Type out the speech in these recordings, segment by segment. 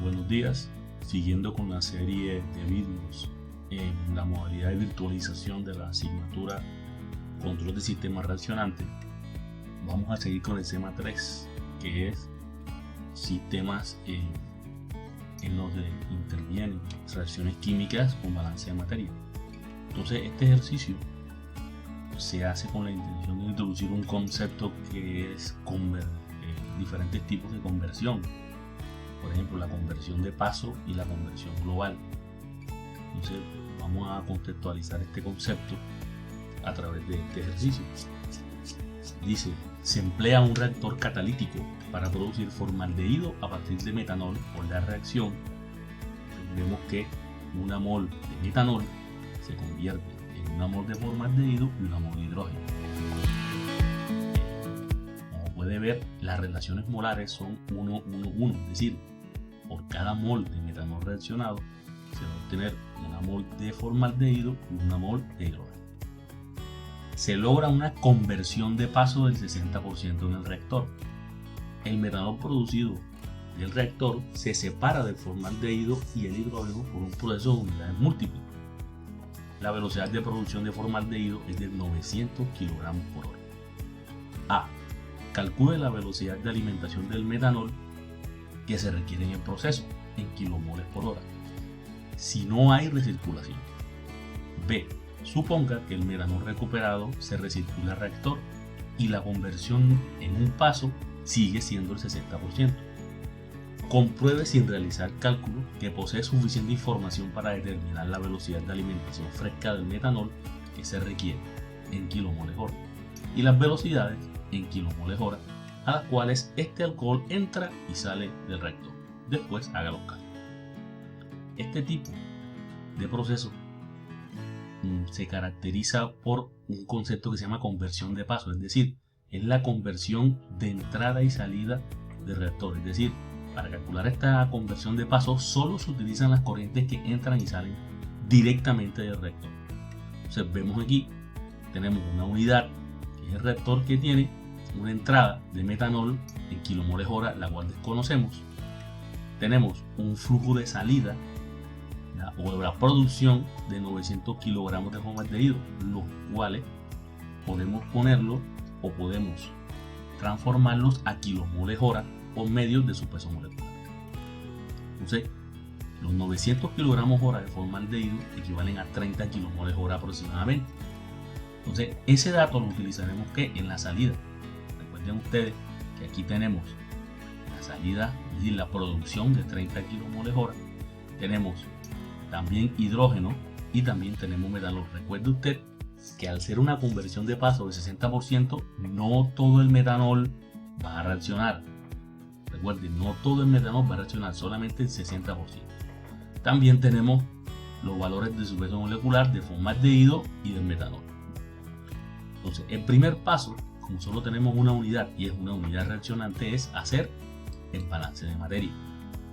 Buenos días, siguiendo con la serie de vídeos en la modalidad de virtualización de la asignatura Control de Sistema Reaccionante, vamos a seguir con el tema 3, que es sistemas en los que intervienen reacciones químicas con balance de materia. Entonces, este ejercicio se hace con la intención de introducir un concepto que es diferentes tipos de conversión. Por ejemplo, la conversión de paso y la conversión global. Entonces, vamos a contextualizar este concepto a través de este ejercicio. Dice, se emplea un reactor catalítico para producir formaldehído a partir de metanol por la reacción. Vemos que una mol de metanol se convierte en una mol de formaldehído y una mol de hidrógeno. Como puede ver, las relaciones molares son 1, 1, 1, es decir, por cada mol de metanol reaccionado se va a obtener una mol de formaldehído y una mol de hidrógeno. Se logra una conversión de paso del 60% en el reactor. El metanol producido del reactor se separa del formaldehído y el hidrógeno por un proceso de unidades múltiples. La velocidad de producción de formaldehído es de 900 kg por hora. A. Calcule la velocidad de alimentación del metanol que se requiere en el proceso en kilomoles por hora si no hay recirculación. B. Suponga que el metanol recuperado se recircula al reactor y la conversión en un paso sigue siendo el 60%. Compruebe sin realizar cálculo que posee suficiente información para determinar la velocidad de alimentación fresca del metanol que se requiere en kilomoles hora y las velocidades en kilomoles hora a las cuales este alcohol entra y sale del reactor. Después haga los cálculos. Este tipo de proceso se caracteriza por un concepto que se llama conversión de paso, es decir, es la conversión de entrada y salida del reactor. Es decir, para calcular esta conversión de paso solo se utilizan las corrientes que entran y salen directamente del reactor. Entonces vemos aquí, tenemos una unidad que es el reactor que tiene una entrada de metanol en kilomoles hora, la cual desconocemos. Tenemos un flujo de salida o la producción de 900 kilogramos de formaldehído, los cuales podemos ponerlo o podemos transformarlos a kilomoles hora por medio de su peso molecular. Entonces, los 900 kilogramos hora de formaldehído equivalen a 30 kilomoles hora aproximadamente. Entonces, ese dato lo utilizaremos que en la salida. Recuerden ustedes que aquí tenemos la salida, es decir, la producción de 30 kilomoles hora. Tenemos también hidrógeno y también tenemos metanol. Recuerde usted que al ser una conversión de paso de 60%, no todo el metanol va a reaccionar. Recuerden, no todo el metanol va a reaccionar, solamente el 60%. También tenemos los valores de su peso molecular de formaldehído y del metanol. Entonces, el primer paso, como solo tenemos una unidad y es una unidad reaccionante, es hacer el balance de materia.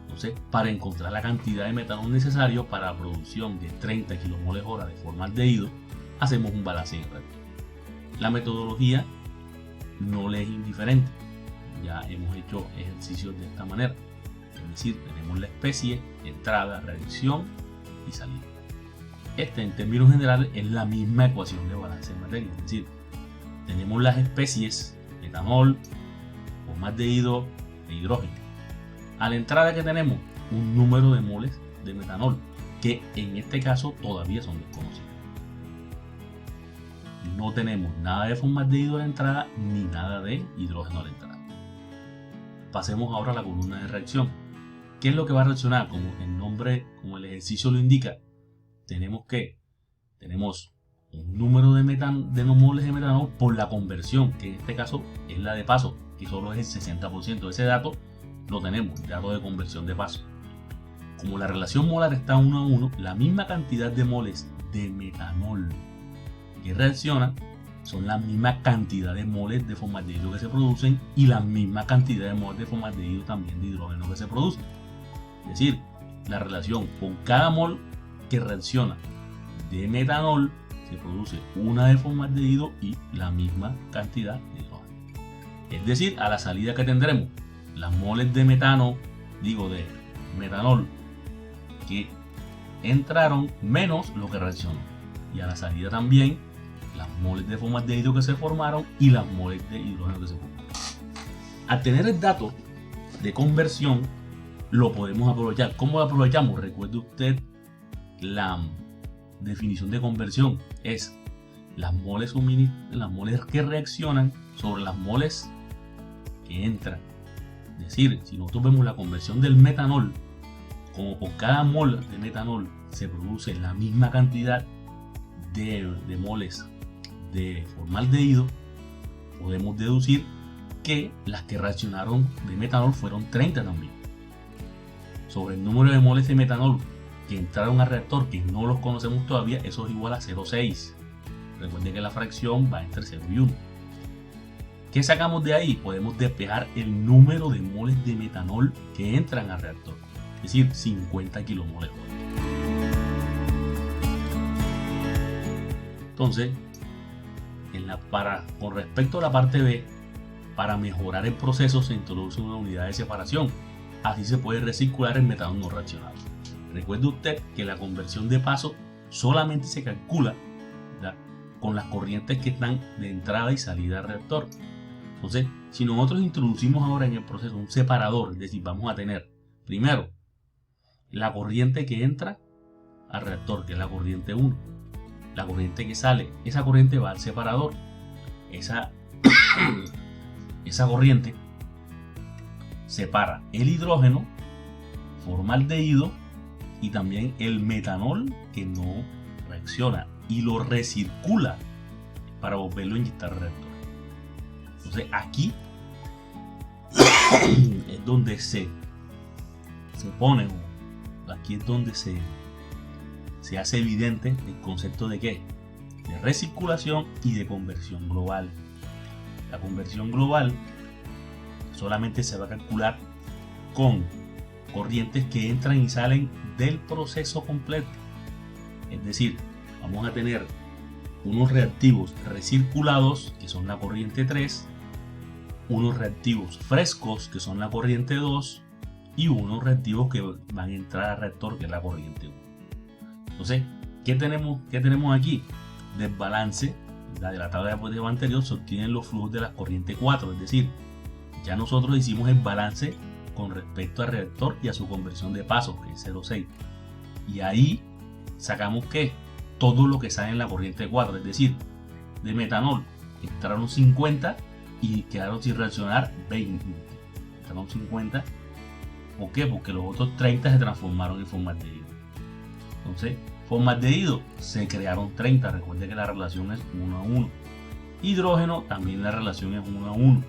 Entonces, para encontrar la cantidad de metanol necesario para la producción de 30 kilomoles hora de formaldehído, hacemos un balance en el reactor. La metodología no le es indiferente. Ya hemos hecho ejercicios de esta manera. Es decir, tenemos la especie, entrada, reacción y salida. En términos generales, es la misma ecuación de balance de materia. Es decir, tenemos las especies, metanol, formaldehído e hidrógeno. A la entrada que tenemos un número de moles de metanol, que en este caso todavía son desconocidos. No tenemos nada de formaldehído a la entrada ni nada de hidrógeno a la entrada. Pasemos ahora a la columna de reacción. ¿Qué es lo que va a reaccionar? Como el nombre, como el ejercicio lo indica, tenemos un número de moles de metanol por la conversión, que en este caso es la de paso, que solo es el 60%. Ese dato lo tenemos, el dato de conversión de paso. Como la relación molar está 1 a 1, la misma cantidad de moles de metanol que reaccionan son la misma cantidad de moles de formaldehído que se producen y la misma cantidad de moles de formaldehído también de hidrógeno que se producen. Es decir, la relación con cada mol que reacciona de metanol se produce una de formaldehído y la misma cantidad de hidrógeno. Es decir, a la salida que tendremos las moles de metano, de metanol que entraron menos lo que reaccionó. Y a la salida también las moles de formaldehído que se formaron y las moles de hidrógeno que se formaron. Al tener el dato de conversión, lo podemos aprovechar. ¿Cómo lo aprovechamos? Recuerde usted la definición de conversión. Es las moles que reaccionan sobre las moles que entran. Es decir, si nosotros vemos la conversión del metanol, como por cada mol de metanol se produce la misma cantidad de moles de formaldehído, podemos deducir que las que reaccionaron de metanol fueron 30 también. Sobre el número de moles de metanol que entraron al reactor, que no los conocemos todavía, eso es igual a 0,6. Recuerden que la fracción va entre 0 y 1. ¿Qué sacamos de ahí? Podemos despejar el número de moles de metanol que entran al reactor, es decir, 50 kilomoles hora. Entonces, con respecto a la parte B, para mejorar el proceso se introduce una unidad de separación. Así se puede recircular el metanol no reaccionado. Recuerde usted que la conversión de paso solamente se calcula, ¿verdad?, con las corrientes que están de entrada y salida del reactor. Entonces, si nosotros introducimos ahora en el proceso un separador, es decir, vamos a tener primero la corriente que entra al reactor, que es la corriente 1, la corriente que sale, esa corriente va al separador, esa corriente separa el hidrógeno, formaldehído y también el metanol que no reacciona y lo recircula para volverlo a inyectar al reactor. Entonces aquí es donde se pone, aquí es donde se hace evidente el concepto de ¿qué? De recirculación y de conversión global. La conversión global solamente se va a calcular con corrientes que entran y salen del proceso completo. Es decir, vamos a tener unos reactivos recirculados, que son la corriente 3, unos reactivos frescos, que son la corriente 2, y unos reactivos que van a entrar al reactor, que es la corriente 1. Entonces, ¿qué tenemos aquí? Desbalance. La de la tabla de diapositiva anterior se obtienen los flujos de la corriente 4, es decir, ya nosotros hicimos el balance con respecto al reactor y a su conversión de paso, que es 0,6. Y ahí sacamos que todo lo que sale en la corriente 4, es decir, de metanol entraron 50 y quedaron sin reaccionar 20. Entraron 50. ¿Por qué? Porque los otros 30 se transformaron en formaldehído. Entonces, formaldehído se crearon 30. Recuerde que la relación es 1 a 1. Hidrógeno también la relación es 1 a 1.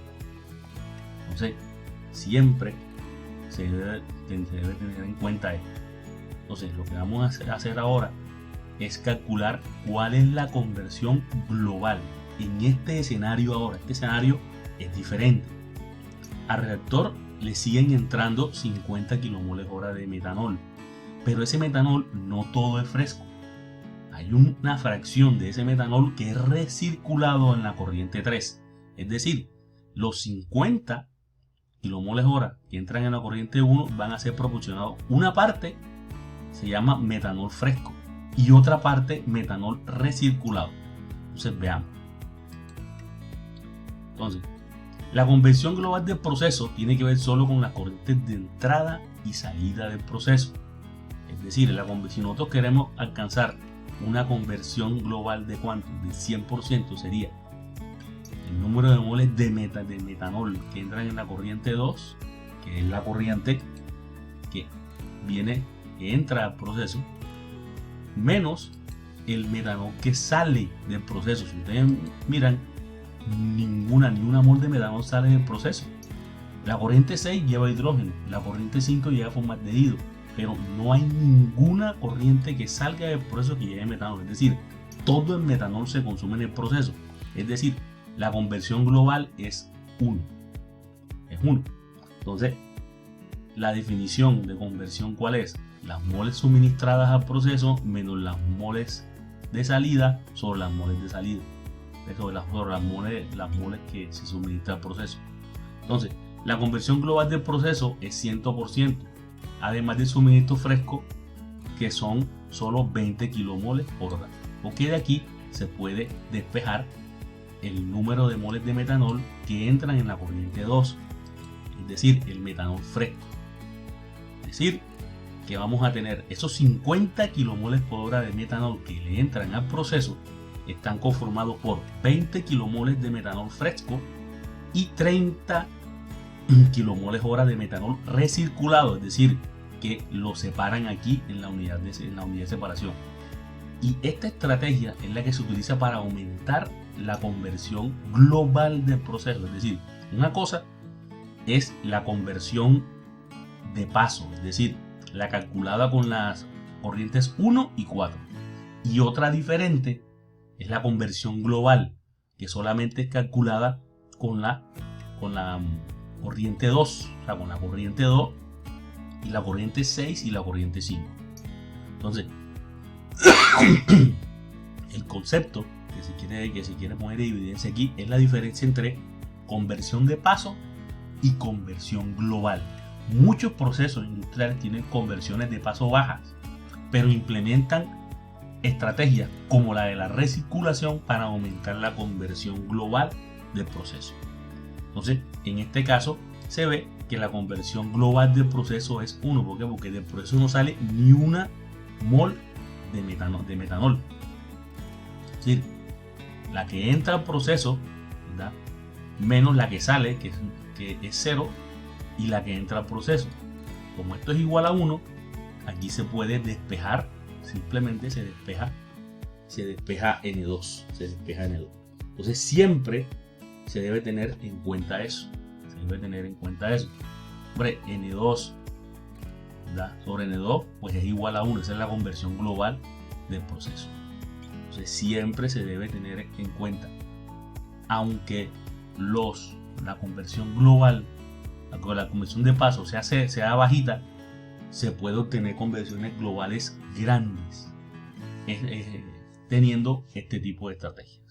Entonces, siempre se debe tener en cuenta esto. Entonces, lo que vamos a hacer ahora es calcular cuál es la conversión global en este escenario ahora. Este escenario es diferente. Al reactor le siguen entrando 50 kilomoles hora de metanol, pero ese metanol no todo es fresco. Hay una fracción de ese metanol que es recirculado en la corriente 3, es decir, los 50 kilomoles hora que entran en la corriente 1 van a ser proporcionados. Una parte se llama metanol fresco y otra parte metanol recirculado. Entonces veamos. Entonces, la conversión global del proceso tiene que ver solo con las corrientes de entrada y salida del proceso. Es decir, si nosotros queremos alcanzar una conversión global de cuánto, de 100%, sería el número de moles de metanol que entran en la corriente 2, que es la corriente que entra al proceso, menos el metanol que sale del proceso. Si ustedes miran, ni una mol de metanol sale del proceso. La corriente 6 lleva hidrógeno, la corriente 5 lleva formaldehído, pero no hay ninguna corriente que salga del proceso que lleve metanol. Es decir, todo el metanol se consume en el proceso. Es decir, la conversión global es 1. Es 1. Entonces, la definición de conversión, ¿cuál es? Las moles suministradas al proceso menos las moles de salida sobre las moles de salida. Sobre las moles que se suministra al proceso. Entonces, la conversión global del proceso es 100%. además del suministro fresco, que son solo 20 kilomoles por hora. Porque de aquí se puede despejar el número de moles de metanol que entran en la corriente 2, es decir, el metanol fresco. Es decir, que vamos a tener esos 50 kilomoles por hora de metanol que le entran al proceso, están conformados por 20 kilomoles de metanol fresco y 30 kilomoles hora de metanol recirculado, es decir, que lo separan aquí en la unidad de separación. Y esta estrategia es la que se utiliza para aumentar la conversión global del proceso. Es decir, una cosa es la conversión de paso, es decir, la calculada con las corrientes 1 y 4. Y otra diferente es la conversión global, que solamente es calculada con la corriente 2, o sea, con la corriente 2 y la corriente 6 y la corriente 5. Entonces, el concepto que se quiere poner en evidencia aquí es la diferencia entre conversión de paso y conversión global. Muchos procesos industriales tienen conversiones de paso bajas, pero implementan estrategias como la de la recirculación para aumentar la conversión global del proceso. Entonces, en este caso se ve que la conversión global del proceso es 1. ¿Por qué? Porque del proceso no sale ni una mol de metanol. Es decir, la que entra al proceso, ¿verdad?, menos la que sale, que es 0, y la que entra al proceso. Como esto es igual a 1, aquí se puede despejar, simplemente se despeja N2. Entonces siempre se debe tener en cuenta eso. Hombre, N2, ¿verdad?, sobre N2 pues es igual a 1. Esa es la conversión global del proceso. Entonces siempre se debe tener en cuenta. Aunque la conversión global, la conversión de paso sea bajita, se puede obtener conversiones globales grandes teniendo este tipo de estrategias.